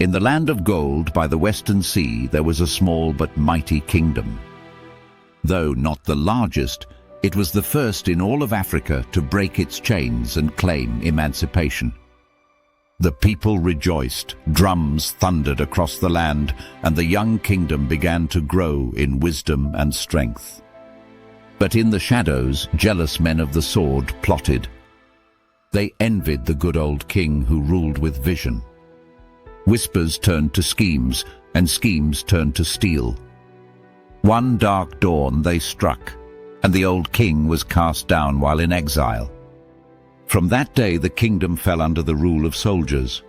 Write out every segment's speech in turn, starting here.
In the land of gold by the western sea there was a small but mighty kingdom. Though not the largest, it was the first in all of Africa to break its chains and claim emancipation. The people rejoiced, drums thundered across the land, and the young kingdom began to grow in wisdom and strength. But in the shadows, jealous men of the sword plotted. They envied the good old king who ruled with vision. Whispers turned to schemes, and schemes turned to steel. One dark dawn they struck, and the old king was cast down while in exile. From that day the kingdom fell under the rule of soldiers.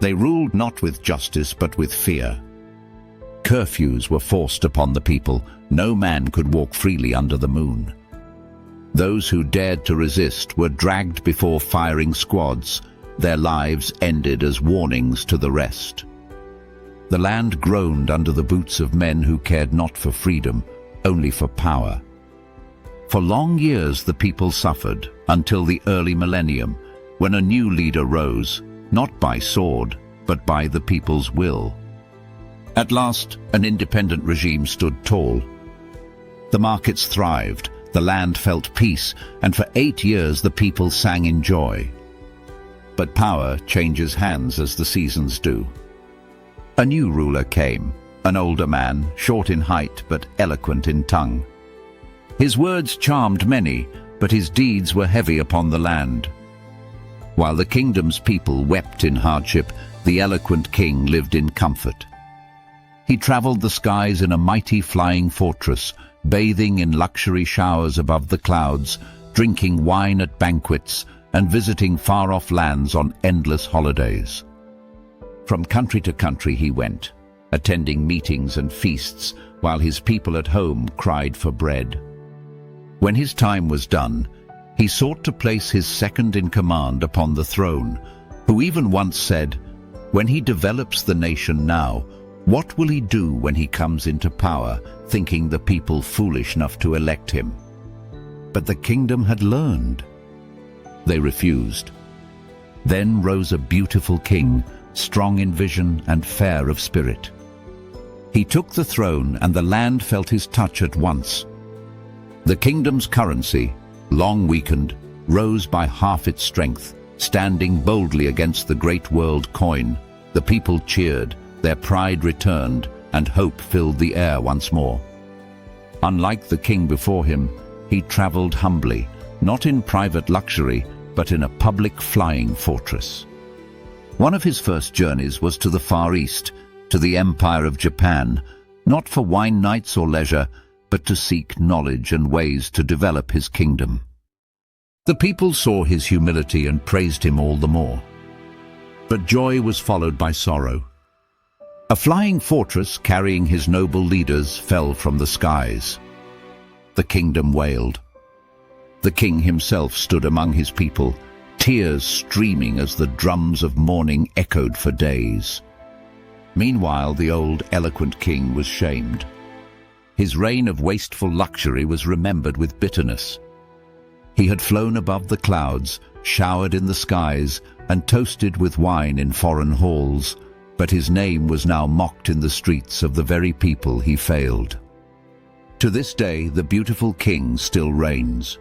They ruled not with justice but with fear. Curfews were forced upon the people. No man could walk freely under the moon. Those who dared to resist were dragged before firing squads. Their lives ended as warnings to the rest. The land groaned under the boots of men who cared not for freedom, only for power. For long years the people suffered, until the early millennium, when a new leader rose, not by sword, but by the people's will. At last, an independent regime stood tall. The markets thrived, the land felt peace, and for 8 years the people sang in joy. But power changes hands as the seasons do. A new ruler came, an older man, short in height but eloquent in tongue. His words charmed many, but his deeds were heavy upon the land. While the kingdom's people wept in hardship, the eloquent king lived in comfort. He traveled the skies in a mighty flying fortress, bathing in luxury showers above the clouds, drinking wine at banquets, and visiting far-off lands on endless holidays. From country to country he went, attending meetings and feasts, while his people at home cried for bread. When his time was done, he sought to place his second-in-command upon the throne, who even once said, "When he develops the nation now, what will he do when he comes into power, thinking the people foolish enough to elect him?" But the kingdom had learned. They refused. Then rose a beautiful king, strong in vision and fair of spirit. He took the throne, and the land felt his touch at once. The kingdom's currency, long weakened, rose by half its strength, standing boldly against the great world coin. The people cheered, their pride returned, and hope filled the air once more. Unlike the king before him, he traveled humbly, not in private luxury, but in a public flying fortress. One of his first journeys was to the Far East, to the Empire of Japan, not for wine nights or leisure, but to seek knowledge and ways to develop his kingdom. The people saw his humility and praised him all the more. But joy was followed by sorrow. A flying fortress carrying his noble leaders fell from the skies. The kingdom wailed. The king himself stood among his people, tears streaming as the drums of mourning echoed for days. Meanwhile, the old, eloquent king was shamed. His reign of wasteful luxury was remembered with bitterness. He had flown above the clouds, showered in the skies, and toasted with wine in foreign halls, but his name was now mocked in the streets of the very people he failed. To this day, the beautiful king still reigns.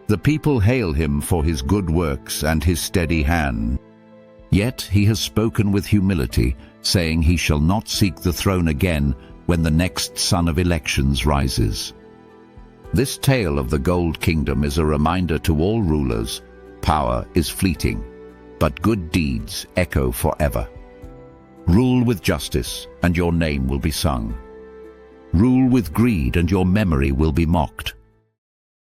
The people hail him for his good works and his steady hand. Yet he has spoken with humility, saying he shall not seek the throne again when the next sun of elections rises. This tale of the Gold Kingdom is a reminder to all rulers: power is fleeting, but good deeds echo forever. Rule with justice, and your name will be sung. Rule with greed, and your memory will be mocked.